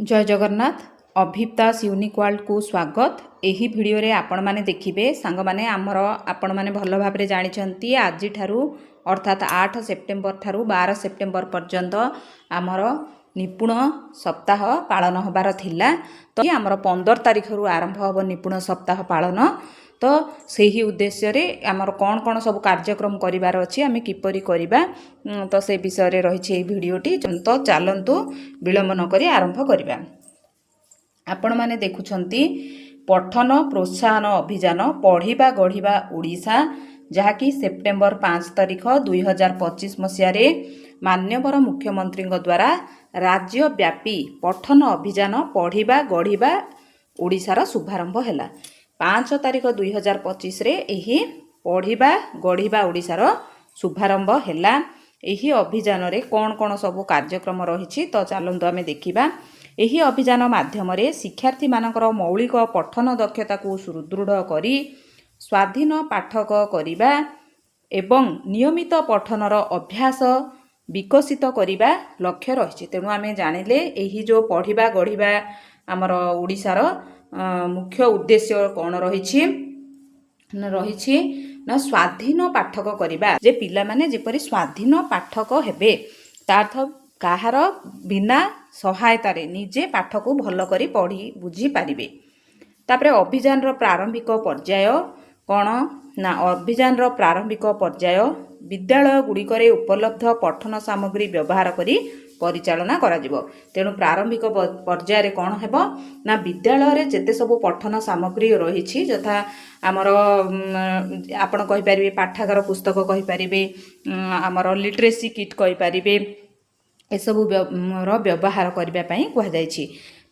जय Jagannath. अभिप्ता unique world को स्वागत। यही भिडियो रे आपण माने देखिबे सांग माने आमर आपण माने भल भाबरे जानिछंती आज ठारू अर्थात 8 सेप्टेम्बर ठारू 12 सेप्टेम्बर पर्यंत आमर निपुण सप्ताह पालन होबार थिला। तो आमर 15 तारिख रु आरंभ होब निपुण सप्ताह पालन। तो सही उद्देश्य रे आमर कौन कौन सब कार्यक्रम करिवार अछि आमे किपरि करिबा तो से विषय रे रहिछि ए भिडियोटी। तो चलंतु विलंब न करी आरंभ करिबा। आपण माने देखुछंती पठन प्रोत्साहन अभियान पढ़िबा गढ़िबा ओडिशा जहाँकि सेप्टेम्बर 5 तारिख 2025 मसीह रे मान्यवर मुख्यमंत्री द्वारा राज्यव्यापी पठन अभियान पढ़िबा गढ़िबा ओडिशार शुभारंभ हैला। 5 तारिख 2025 रे एही पढ़िबा गढ़िबा ओडिशार शुभारंभ हैला। एही अभियान रे कौन कौन सब कार्यक्रम रहिछि तो चलंतु आमे देखिबा। एही अभियान माध्यम रे शिक्षार्थी मानकर मौलिक पठन दक्षता को सुदृढ़ करी स्वाधीन पाठक करिबा एवं नियमित पठनर अभ्यास विकसित करिबा लक्ष्य रहिछि। तेणु आमे जानिले एही जो पढ़िबा गढ़िबा आमर ओडिशार मुख्य उद्देश्य कौन रहिछि ना स्वाधीन पाठक करिबा। जे पिला माने जेपरि स्वाधीन पाठक हेबे तार्थ काहार बिना सहायता रे निजे पाठ को भल करी पढ़ी बुझी पारिबे। तापरे अभियान रो प्रारंभिक पर्याय कौन ना अभियान रो प्रारंभिक पर्याय विद्यालय गुड़िकरे उपलब्ध पठन सामग्री व्यवहार करी परिचालना करा जिवो। तेणु प्रारंभिक पर्याय रे कौन हेबो ना विद्यालय रे जेते सब पठन सामग्री रहिछि यथा आमर आपण कहि परिबे पाठागार पुस्तक कहि परिबे आमर लिटरेसी किट कहि परिबे एसबू व्यवहार करने कहुई।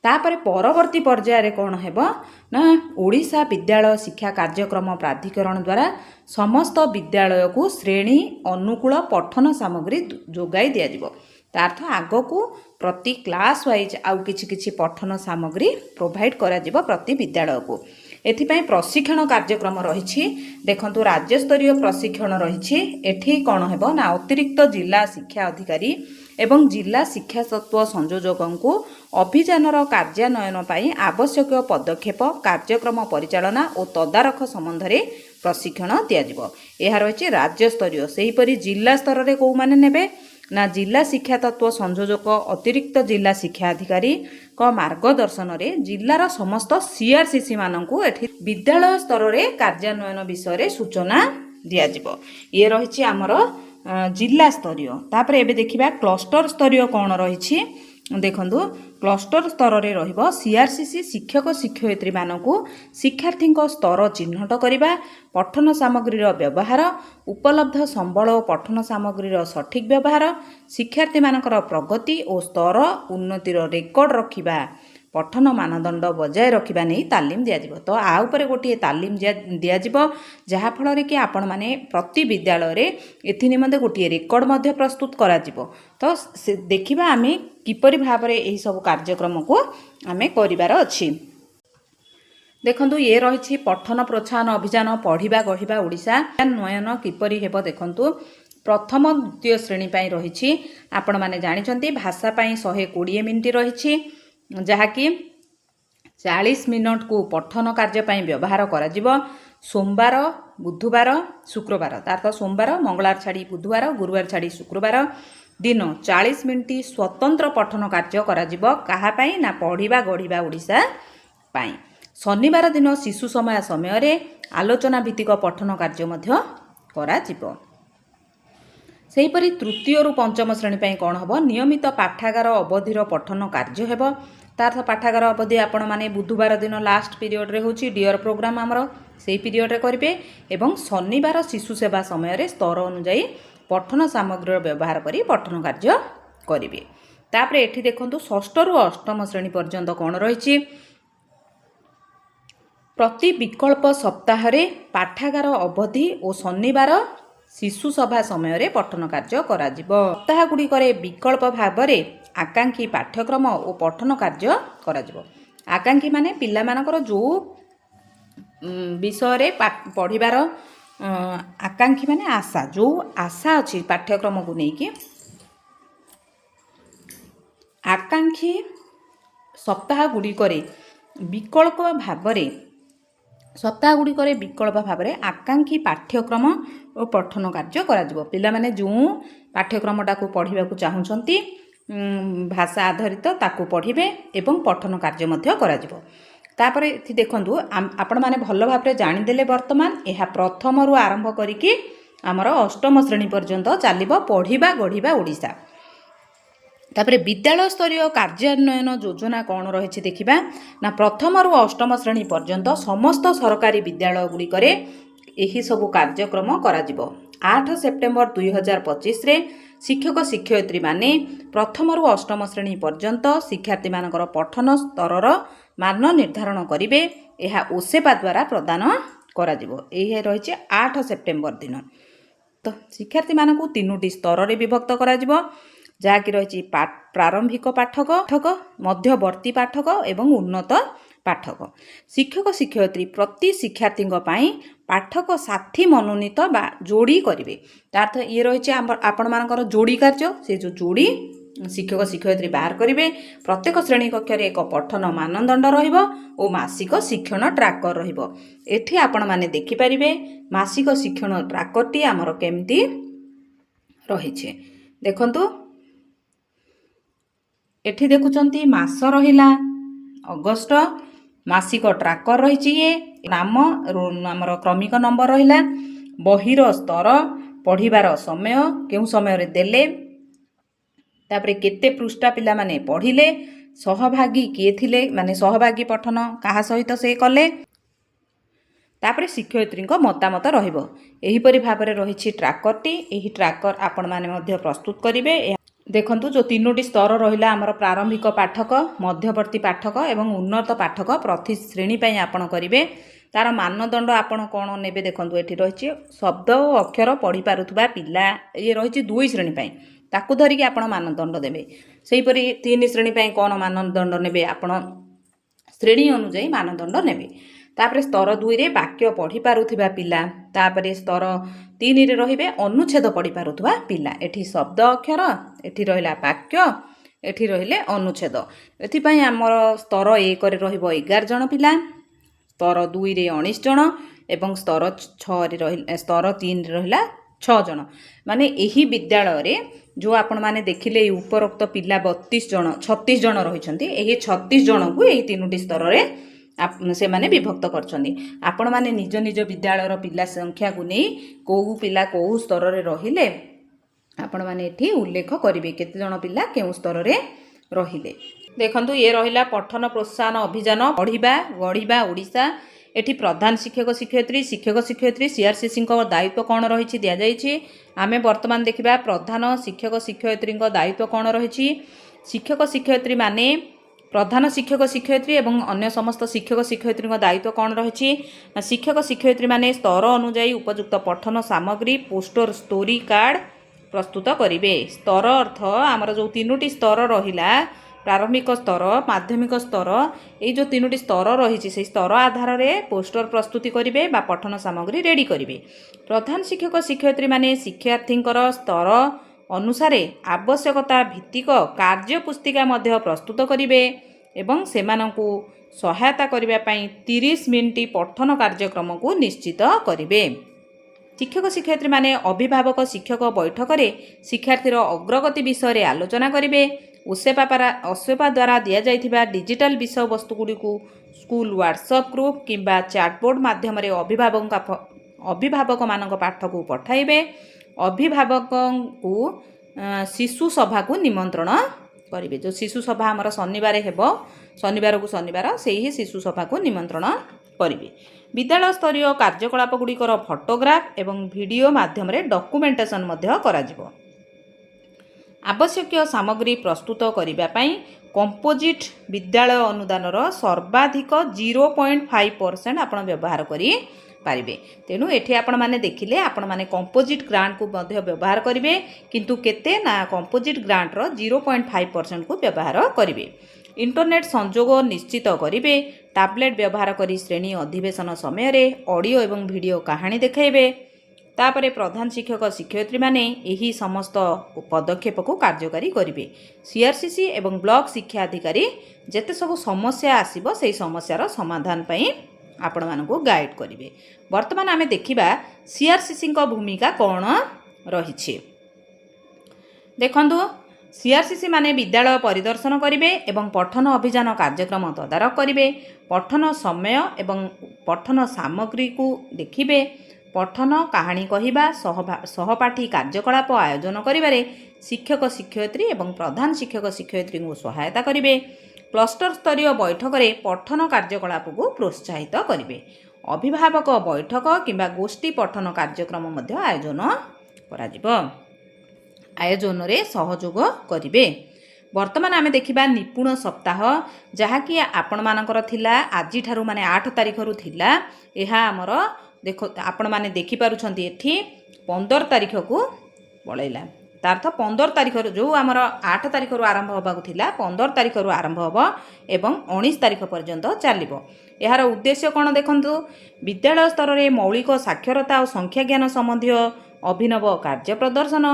तापर परवर्ती पर्याय रे कौन हेबो ना ओडिशा विद्यालय शिक्षा कार्यक्रम प्राधिकरण द्वारा समस्त विद्यालय को श्रेणी अनुकूल पठन सामग्री जोगाई दिया जिवो। तार्थ आग को प्रति क्लास वाइज आउ किछि पठन सामग्री प्रोवाइड करा जिवो प्रति विद्यालय को। एथिपाई प्रशिक्षण कार्यक्रम रहिछि। देखंतु राज्य स्तरीय प्रशिक्षण रहिछि। एठी कौन हेबो ना अतिरिक्त जिला शिक्षा अधिकारी एवं जिला शिक्षा तत्व संयोजकों को अभियानर कार्यान्वयन पाई आवश्यक पदक्षेप कार्यक्रम परिचालना और तदारख संबंध में प्रशिक्षण दिया जिवो। यह रही राज्य स्तरीय। सेहीपरि जिला स्तर रे को माने नेबे ना जिला शिक्षा तत्व संयोजक अतिरिक्त जिला शिक्षा अधिकारी को मार्गदर्शन रे जिलार समस्त सीआरसीसी माननकु एठी विद्यालय स्तर रे कार्यान्वयन विषय रे सूचना दिया जिवो। ये रही आमर जिला स्तरीय। तापर एबे देखिबा क्लस्टर स्तरीय कौन रही। देखंतु क्लस्टर स्तर रे रहिबो सीआरसीसी शिक्षक शिक्षयित्री मानकु शिक्षार्थी स्तर चिन्हट करिबा पठन सामग्रीर व्यवहार उपलब्ध संबल और पठन सामग्रीर सठिक व्यवहार शिक्षार्थी मानकर प्रगति और स्तर उन्नतिर रेकर्ड रखिबा पठन मानदंड बजाय रखिबा नहीं तालीम दिया जिवो। तो आ ऊपर गोटे तालीम दिया जिवो जहा फल रे कि आपण माने प्रति विद्यालय रे एथि निमंते गोटे रेकर्ड मध्ये प्रस्तुत करा जिवो। तो देखिबा आमे किपरि भाबरे एही सब कार्यक्रम को आमे करिवार अछि। देखंतु ये रही पठन प्रोत्साहन अभियान पढ़िबा गढ़िबा ओडिशा नयन किपरि हेबो। देखंतु प्रथम द्वितीय श्रेणी पाई रही आपण माने जानिछंती भाषा पाई 120 मिनिट रही जहाँकि 40 मिनट को पठन कार्य पाई व्यवहार करा जिवो। सोमवार बुधवार शुक्रवार तार सोमवार मंगलवार छाड़ी बुधवार गुरुवार छाड़ी शुक्रवार दिन 40 मिनिट स्वतंत्र पठन कार्य करा जिवो। कहा पाई ना पढ़िबा गढ़िबा ओडिशा पाई। शनिवार दिन शिशु समय रे आलोचना भित्तिक पठन कार्य मध्य करा जिवो। सेहीपरि तृतीय रु पंचम श्रेणी पाई कौन हेबो नियमित पाठागार अवधिर पठन कार्य हेबो। तार्थ पाठागार अवधि आपण माने बुधवार दिन लास्ट पीरियड रे होची डियर प्रोग्राम आमर सेही पीरियड रे करिवे एवं शनिवार शिशु सेवा समय रे स्तर अनुसार पठन सामग्रीर व्यवहार करी पठन कार्य करिवे। तापरे एठी देखंतु षष्ठ रु अष्टम श्रेणी पर्यंत कौन रहिछि प्रति विकल्प सप्ताह रे पाठागार अवधि और शनिवार शिशु सभा समय रे पठन कार्य करा जिवो। सप्ताह गुडी करे विकल्प भाव रे आकांक्षी पाठ्यक्रम और पठन कार्य करा जिवो। आकांक्षी माने पिला मानकर जो विषय रे पढ़िबार आकांक्षी माने आशा जो आशा अछि पाठ्यक्रम को नेकी आकांक्षी ସପ୍ତାହ ଗୁଡ଼ିକରେ ବିକଳ୍ପ ଭାବରେ ଆକାଂକ୍ଷୀ ପାଠ୍ୟକ୍ରମ ଓ ପଠନ କାର୍ଯ୍ୟ କରାଯିବ। ପିଲାମାନେ ଯେଉଁ ପାଠ୍ୟକ୍ରମଟାକୁ ପଢ଼ିବାକୁ ଚାହୁଁଛନ୍ତି ଭାଷା ଆଧାରିତ ତାକୁ ପଢ଼ିବେ ଏବଂ ପଠନ କାର୍ଯ୍ୟ ମଧ୍ୟ କରାଯିବ। ତାପରେ ଏଠି ଦେଖନ୍ତୁ ଆପଣମାନେ ଭଲ ଭାବରେ ଜାଣିଦେଲେ ବର୍ତ୍ତମାନ ଏହା ପ୍ରଥମରୁ ଆରମ୍ଭ କରିକି ଆମର ଅଷ୍ଟମ ଶ୍ରେଣୀ ପର୍ଯ୍ୟନ୍ତ ଚାଲିବ ପଢ଼ିବା ଗଢ଼ିବା ଓଡ଼ିଶା। ତାପରେ ବିଦ୍ୟାଳୟ ସ୍ତରୀୟ କାର୍ଯ୍ୟାନ୍ୱୟନ ଯୋଜନା କ'ଣ ରହିଛି ଦେଖିବା ନା ପ୍ରଥମରୁ ଅଷ୍ଟମ ଶ୍ରେଣୀ ପର୍ଯ୍ୟନ୍ତ ସମସ୍ତ ସରକାରୀ ବିଦ୍ୟାଳୟ ଗୁଡ଼ିକରେ ଏହି ସବୁ କାର୍ଯ୍ୟକ୍ରମ କରାଯିବ। 8 ସେପ୍ଟେମ୍ବର 2025ରେ ଶିକ୍ଷକ ଶିକ୍ଷୟିତ୍ରୀମାନେ ପ୍ରଥମରୁ ଅଷ୍ଟମ ଶ୍ରେଣୀ ପର୍ଯ୍ୟନ୍ତ ଶିକ୍ଷାର୍ଥୀମାନଙ୍କର ପଠନ ସ୍ତରର ମାନ ନିର୍ଦ୍ଧାରଣ କରିବେ। ଏହା ଓସେପା ଦ୍ୱାରା ପ୍ରଦାନ କରାଯିବ। ଏହି ରହିଛି 8 ସେପ୍ଟେମ୍ବର ଦିନ। ତ ଶିକ୍ଷାର୍ଥୀମାନଙ୍କୁ 3ଟି ସ୍ତରରେ ବିଭକ୍ତ କରାଯିବ, ଯାହାକି ରହିଛି ପ୍ରାରମ୍ଭିକ ପାଠକ, ମଧ୍ୟବର୍ତ୍ତୀ ପାଠକ ଏବଂ ଉନ୍ନତ ପାଠକ। ଶିକ୍ଷକ ଶିକ୍ଷୟିତ୍ରୀ ପ୍ରତି ଶିକ୍ଷାର୍ଥୀଙ୍କ ପାଇଁ ପାଠକ ସାଥୀ ମନୋନୀତ ବା ଯୋଡ଼ି କରିବେ। ତା ଅର୍ଥ ଇଏ ରହିଛି ଆପଣମାନଙ୍କର ଯୋଡ଼ି କାର୍ଯ୍ୟ। ସେ ଯେଉଁ ଯୋଡ଼ି ଶିକ୍ଷକ ଶିକ୍ଷୟିତ୍ରୀ ବାହାର କରିବେ। ପ୍ରତ୍ୟେକ ଶ୍ରେଣୀ କକ୍ଷରେ ଏକ ପଠନ ମାନଦଣ୍ଡ ରହିବ ଓ ମାସିକ ଶିକ୍ଷଣ ଟ୍ରାକର ରହିବ। ଏଠି ଆପଣମାନେ ଦେଖିପାରିବେ ମାସିକ ଶିକ୍ଷଣ ଟ୍ରାକରଟି ଆମର କେମିତି ରହିଛି। ଦେଖନ୍ତୁ ଏଠି ଦେଖୁଛନ୍ତି ମାସ ରହିଲା ଅଗଷ୍ଟ, ମାସିକ ଟ୍ରାକର ରହିଛି, ଇଏ ନାମ ଆମର କ୍ରମିକ ନମ୍ବର ରହିଲା, ବହିର ସ୍ତର, ପଢ଼ିବାର ସମୟ କେଉଁ ସମୟରେ ଦେଲେ, ତାପରେ କେତେ ପୃଷ୍ଠା ପିଲାମାନେ ପଢ଼ିଲେ, ସହଭାଗୀ କିଏ ଥିଲେ ମାନେ ସହଭାଗୀ ପଠନ କାହା ସହିତ ସେ କଲେ, ତାପରେ ଶିକ୍ଷୟିତ୍ରୀଙ୍କ ମତାମତ ରହିବ। ଏହିପରି ଭାବରେ ରହିଛି ଟ୍ରାକରଟି। ଏହି ଟ୍ରାକର ଆପଣମାନେ ମଧ୍ୟ ପ୍ରସ୍ତୁତ କରିବେ। ଦେଖନ୍ତୁ ଯେଉଁ 3ଟି ସ୍ତର ରହିଲା ଆମର ପ୍ରାରମ୍ଭିକ ପାଠକ, ମଧ୍ୟବର୍ତ୍ତୀ ପାଠକ ଏବଂ ଉନ୍ନତ ପାଠକ ପ୍ରତି ଶ୍ରେଣୀ ପାଇଁ ଆପଣ କରିବେ। ତାର ମାନଦଣ୍ଡ ଆପଣ କ'ଣ ନେବେ ଦେଖନ୍ତୁ ଏଠି ରହିଛି ଶବ୍ଦ ଓ ଅକ୍ଷର ପଢ଼ିପାରୁଥିବା ପିଲା, ଇଏ ରହିଛି 2 ଶ୍ରେଣୀ ପାଇଁ, ତାକୁ ଧରିକି ଆପଣ ମାନଦଣ୍ଡ ଦେବେ। ସେହିପରି 3 ଶ୍ରେଣୀ ପାଇଁ କ'ଣ ମାନଦଣ୍ଡ ନେବେ ଆପଣ ଶ୍ରେଣୀ ଅନୁଯାୟୀ ମାନଦଣ୍ଡ ନେବେ। ତାପରେ ସ୍ତର 2ରେ ବାକ୍ୟ ପଢ଼ିପାରୁଥିବା ପିଲା, ତାପରେ ସ୍ତର 3ରେ ରହିବେ ଅନୁଚ୍ଛେଦ ପଢ଼ିପାରୁଥିବା ପିଲା। ଏଠି ଶବ୍ଦ ଅକ୍ଷର, ଏଠି ରହିଲା ବାକ୍ୟ, ଏଠି ରହିଲେ ଅନୁଚ୍ଛେଦ। ଏଥିପାଇଁ ଆମର ସ୍ତର 1ରେ ରହିବ 11 ଜଣ ପିଲା, ସ୍ତର 2ରେ 19 ଜଣ ଏବଂ ସ୍ତର 3ରେ ରହିଲା 6 ଜଣ। ମାନେ ଏହି ବିଦ୍ୟାଳୟରେ ଯେଉଁ ଆପଣମାନେ ଦେଖିଲେ ଏଇ ଉପରୋକ୍ତ ପିଲା 36 ଜଣ ରହିଛନ୍ତି, ଏହି 36 ଜଣଙ୍କୁ ଏହି 3ଟି ସ୍ତରରେ ସେମାନେ ବିଭକ୍ତ କରିଛନ୍ତି। ଆପଣମାନେ ନିଜ ନିଜ ବିଦ୍ୟାଳୟର ପିଲା ସଂଖ୍ୟାକୁ ନେଇ କେଉଁ ପିଲା କେଉଁ ସ୍ତରରେ ରହିଲେ ଆପଣମାନେ ଏଠି ଉଲ୍ଲେଖ କରିବେ କେତେ ଜଣ ପିଲା କେଉଁ ସ୍ତରରେ ରହିଲେ। ଦେଖନ୍ତୁ ଇଏ ରହିଲା ପଠନ ପ୍ରୋତ୍ସାହନ ଅଭିଯାନ ପଢ଼ିବା ଗଢ଼ିବା ଓଡ଼ିଶା। ଏଠି ପ୍ରଧାନ ଶିକ୍ଷକ ଶିକ୍ଷୟିତ୍ରୀ CRCCଙ୍କ ଦାୟିତ୍ୱ କ'ଣ ରହିଛି ଦିଆଯାଇଛି। ଆମେ ବର୍ତ୍ତମାନ ଦେଖିବା ପ୍ରଧାନ ଶିକ୍ଷକ ଶିକ୍ଷୟିତ୍ରୀଙ୍କ ଦାୟିତ୍ୱ କ'ଣ ରହିଛି। ଶିକ୍ଷକ ଶିକ୍ଷୟିତ୍ରୀମାନେ ପ୍ରଧାନ ଶିକ୍ଷକ ଶିକ୍ଷୟିତ୍ରୀ ଏବଂ ଅନ୍ୟ ସମସ୍ତ ଶିକ୍ଷକ ଶିକ୍ଷୟିତ୍ରୀଙ୍କ ଦାୟିତ୍ୱ କ'ଣ ରହିଛି। ଶିକ୍ଷକ ଶିକ୍ଷୟିତ୍ରୀମାନେ ସ୍ତର ଅନୁଯାୟୀ ଉପଯୁକ୍ତ ପଠନ ସାମଗ୍ରୀ ପୋଷ୍ଟର ଷ୍ଟୋରି କାର୍ଡ଼ ପ୍ରସ୍ତୁତ କରିବେ। ସ୍ତର ଅର୍ଥ ଆମର ଯେଉଁ 3ଟି ସ୍ତର ରହିଲା ପ୍ରାରମ୍ଭିକ ସ୍ତର, ମାଧ୍ୟମିକ ସ୍ତର, ଏଇ ଯେଉଁ 3ଟି ସ୍ତର ରହିଛି ସେହି ସ୍ତର ଆଧାରରେ ପୋଷ୍ଟର ପ୍ରସ୍ତୁତି କରିବେ ବା ପଠନ ସାମଗ୍ରୀ ରେଡ଼ି କରିବେ। ପ୍ରଧାନ ଶିକ୍ଷକ ଶିକ୍ଷୟିତ୍ରୀମାନେ ଶିକ୍ଷାର୍ଥୀଙ୍କର ସ୍ତର ଅନୁସାରେ ଆବଶ୍ୟକତା ଭିତ୍ତିକ କାର୍ଯ୍ୟ ପୁସ୍ତିକା ମଧ୍ୟ ପ୍ରସ୍ତୁତ କରିବେ ଏବଂ ସେମାନଙ୍କୁ ସହାୟତା କରିବା ପାଇଁ 30 ମିନିଟ୍ ପଠନ କାର୍ଯ୍ୟକ୍ରମକୁ ନିଶ୍ଚିତ କରିବେ। ଶିକ୍ଷକ ଶିକ୍ଷୟିତ୍ରୀମାନେ ଅଭିଭାବକ ଶିକ୍ଷକ ବୈଠକରେ ଶିକ୍ଷାର୍ଥୀର ଅଗ୍ରଗତି ବିଷୟରେ ଆଲୋଚନା କରିବେ। ଓସେପା ଦ୍ୱାରା ଦିଆଯାଇଥିବା ଡିଜିଟାଲ ବିଷୟବସ୍ତୁଗୁଡ଼ିକୁ ସ୍କୁଲ ହ୍ୱାଟ୍ସଆପ୍ ଗ୍ରୁପ୍ କିମ୍ବା ଚାଟବୋର୍ଡ଼ ମାଧ୍ୟମରେ ଅଭିଭାବକମାନଙ୍କ ପାଠକୁ ପଠାଇବେ। ଅଭିଭାବକଙ୍କୁ ଶିଶୁ ସଭାକୁ ନିମନ୍ତ୍ରଣ କରିବେ। ଯେଉଁ ଶିଶୁ ସଭା ଆମର ଶନିବାର ହେବ, ଶନିବାରକୁ ଶନିବାର ସେହି ଶିଶୁ ସଭାକୁ ନିମନ୍ତ୍ରଣ କରିବେ। ବିଦ୍ୟାଳୟ ସ୍ତରୀୟ କାର୍ଯ୍ୟକଳାପ ଗୁଡ଼ିକର ଫଟୋଗ୍ରାଫ ଏବଂ ଭିଡ଼ିଓ ମାଧ୍ୟମରେ ଡକୁମେଣ୍ଟେସନ୍ ମଧ୍ୟ କରାଯିବ। ଆବଶ୍ୟକୀୟ ସାମଗ୍ରୀ ପ୍ରସ୍ତୁତ କରିବା ପାଇଁ କମ୍ପୋଜିଟ୍ ବିଦ୍ୟାଳୟ ଅନୁଦାନର ସର୍ବାଧିକ 0.5% ଆପଣ ବ୍ୟବହାର କରିପାରିବେ। ତେଣୁ ଏଠି ଆପଣମାନେ ଦେଖିଲେ ଆପଣମାନେ କମ୍ପୋଜିଟ୍ ଗ୍ରାଣ୍ଟକୁ ମଧ୍ୟ ବ୍ୟବହାର କରିବେ, କିନ୍ତୁ କେତେ ନା କମ୍ପୋଜିଟ୍ ଗ୍ରାଣ୍ଟର 0.5%କୁ ବ୍ୟବହାର କରିବେ। ଇଣ୍ଟରନେଟ୍ ସଂଯୋଗ ନିଶ୍ଚିତ କରିବେ। ଟାବ୍ଲେଟ୍ ବ୍ୟବହାର କରି ଶ୍ରେଣୀ ଅଧିବେଶନ ସମୟରେ ଅଡ଼ିଓ ଏବଂ ଭିଡ଼ିଓ କାହାଣୀ ଦେଖାଇବେ। तापरे प्रधान शिक्षक शिक्षयित्री माने यही समस्त पदक्षेप को कार्यकारी करेंगे। सीआरसीसी एवं ब्लॉक शिक्षा अधिकारी जेते सब समस्या आसीबो से समस्यार समाधान पई आपण मानकु गाइड करेंगे। वर्तमान आमे देखिबा सीआरसीसी भूमिका कौन रही। देखंतु सीआरसीसी माने विद्यालय परिदर्शन करेंगे एवं पठन अभियान कार्यक्रम तदारख करेंगे। पठन समय एवं पठन सामग्री को देखिबे। पठन कहानी कहवा सहपाठी कार्यकलाप आयोजन करिबारे शिक्षक शिक्षयित्री एवं प्रधान शिक्षक शिक्षयित्री को सहायता करेंगे। क्लस्टर स्तरीय बैठक में पठन कार्यकलाप को प्रोत्साहित करेंगे। अभिभावक बैठक किंबा गोष्ठी पठन कार्यक्रम मध्य आयोजन रे सहयोग करेंगे। वर्तमान आमे देखिबा निपुण सप्ताह जहाँकि आपण मानकर थिला आज ठारू माने 8 तारिख रु थिला। एहा हमर देखो आपण माने देखि पारुछंती एठी 15 तारिख को पळैला। तार्थ 15 तारिख जो आमर 8 तारिख रु आरंभ होबाकु थिला 15 तारिख रु आरंभ होबो एवं 19 तारिख पर्यंत चलिबो। यार उद्देश्य कोन देखंतु विद्यालय स्तर रे मौलिक साक्षरता और संख्या ज्ञान संबंधी अभिनव कार्य प्रदर्शन,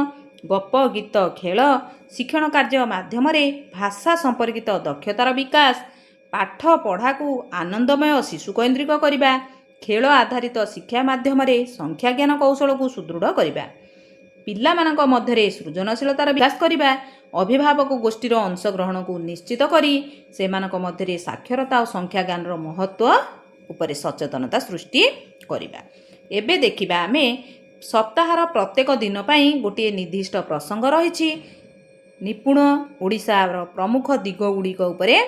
गप गीत खेल, शिक्षण कार्य माध्यम भाषा संपर्कित दक्षतार विकास, पाठ पढ़ा को आनंदमय शिशु केन्द्रिक करवा, खेल आधारित शिक्षा माध्यम संख्या ज्ञान कौशल को सुदृढ़ करवा, पिला मानक मध्यरे सृजनशीलतार विकास करवा, अभिभावक गोष्ठीर अंशग्रहण को निश्चित करी सेमानक मध्यरे साक्षरता और संख्या ज्ञान महत्व उपरे सचेतनता सृष्टि करवा। एबे देखिबा आमे सप्ताहर प्रत्येक दिन पई गोटे निर्दिष्ट प्रसंग रही। निपुण ओडिशार प्रमुख दिग गुड़िक उपरे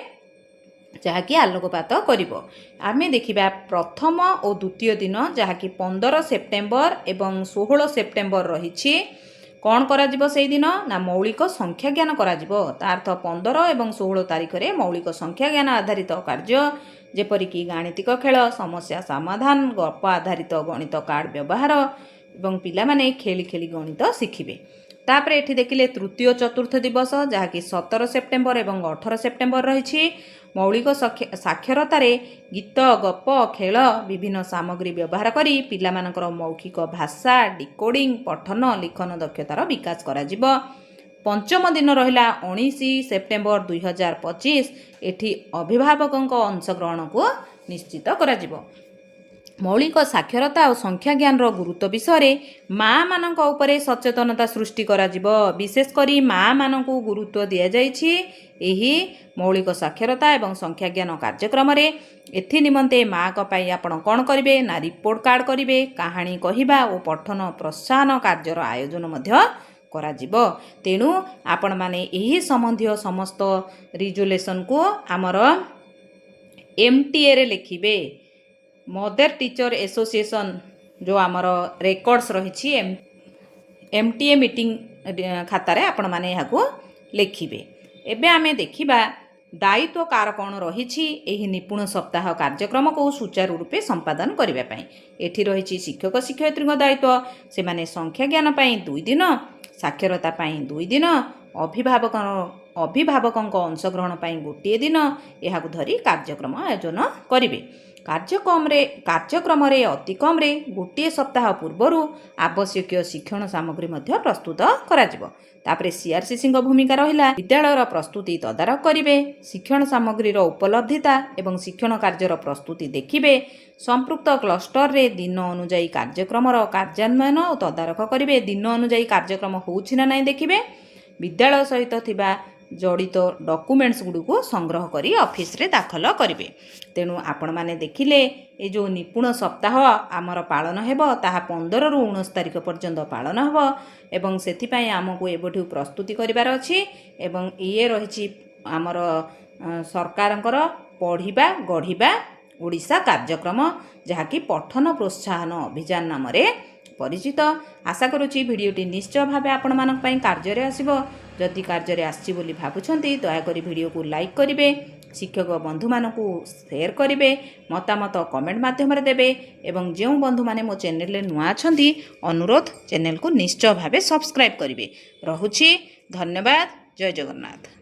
जहाँकि आलोकपात करिवो। आमे देखिबा प्रथम और द्वितीय दिन जहाँकि 15 सेप्टेम्बर एवं 16 सेप्टेम्बर रही। कौन करा से दिन ना मौलिक संख्या ज्ञान करा तार्थ 15 एवं 16 तारिख रे मौलिक संख्या ज्ञान आधारित कार्य जेपरिक गाणितिक खेल, समस्या समाधान, गप आधारित गणित कार्ड व्यवहार एवं पिला माने खेली खेली गणित शिखिबे। तापरे एठी देखिले तृतीय चतुर्थ दिवस जहाँकि 17 सेप्टेम्बर एवं 18 सेप्टेम्बर रही। मौलिक साक्षरतार गीत, गप, खेल विभिन्न सामग्री व्यवहार करी पिला मानकर मौखिक भाषा, डिकोडिंग, पठन लिखन दक्षतार विकास करा जिवो। पंचम दिन रहिला 19 सेप्टेम्बर 2025। एठी अभिभावकଙ୍କ अंशग्रहण को निश्चित करा जिवो। मौलिक साक्षरता और संख्या ज्ञान गुरुत्व विषय माँ मानक उपरे सचेतनता सृष्टि करा जिवो। विशेष करी माँ मानकु गुरुत्व दिया जाइछि एही मौलिक साक्षरता एवं संख्या ज्ञान कार्यक्रम रे। एथि निमंते माँ का पाई आपण कोन करिवे ना रिपोर्ट कार्ड करिवे, कहानी कहिबा और पठन प्रोत्साहन कार्यर आयोजन मध्य करा जिवो। तेणु आपण माने एही संबंधी समस्त रिजोल्यूशन को आमर MTA रे लिखिबे। मदर टीचर एसोसिएशन जो आमर रेकर्ड्स रही MTA मीटिंग खातार आपण माने याको लिखिबे। एबे आमे देखिबा दायित्व कार कौन रही। एही निपुण सप्ताह कार्यक्रम को सुचारू रूपे संपादन करने पाई एठी रही शिक्षक शिक्षयित्री दायित्व। से माने संख्या ज्ञान पाई 2 दिन, साक्षरता पाई 2 दिन, अभिभावक अंशग्रहण पाई गोटे दिन यह धरी कार्यक्रम आयोजन करेंगे। कार्यक्रम अति कम गोटे सप्ताह पूर्वर आवश्यक शिक्षण सामग्री प्रस्तुत करा। सीआरसीसी भूमिका रहिला विद्यालयर प्रस्तुति तदारख करेंगे, शिक्षण सामग्री उपलब्धता एवं शिक्षण कार्यर प्रस्तुति देखिबे, संपृक्त क्लस्टर रे दिन अनुजाई कार्यक्रम कार्यान्वयन और तदारख करेंगे। दिन अनुजाई कार्यक्रम होउछि ना नहीं देखिबे, विद्यालय सहित थिबा जड़ित डॉक्यूमेंट्स गुडी को संग्रह करी ऑफिस रे दाखल करेंगे। तेणु आपण माने देखिले ए जो निपुण सप्ताह आमर पालन हेबो ताहा 15 रु 19 तारिख पर्यंत पालन हेबो एवं सेथिपाई आमको एबठु प्रस्तुति करिवार अछि एवं ये रहिछि आमर सरकारंकर पढ़िबा गढ़िबा ओडिशा कार्यक्रम जहाँकि पठन प्रोत्साहन अभियान नाम रे परिचित। आशा करुछि भिडियोटी निश्चय भावे आपण मानक पई कार्य रे आसीबो। जदि कार्य रे आछि बोली भाबुछंती दयाकरी भिडियो को लाइक करिवे, शिक्षक बंधु मानकु शेयर करिवे, मतामत कमेंट माध्यम रे देबे एवं जेउ बंधु माने मो चैनल रे नुआ अछंती अनुरोध चैनल को निश्चय भावे सब्सक्राइब करिवे। रहुछि धन्यवाद। जय जगन्नाथ।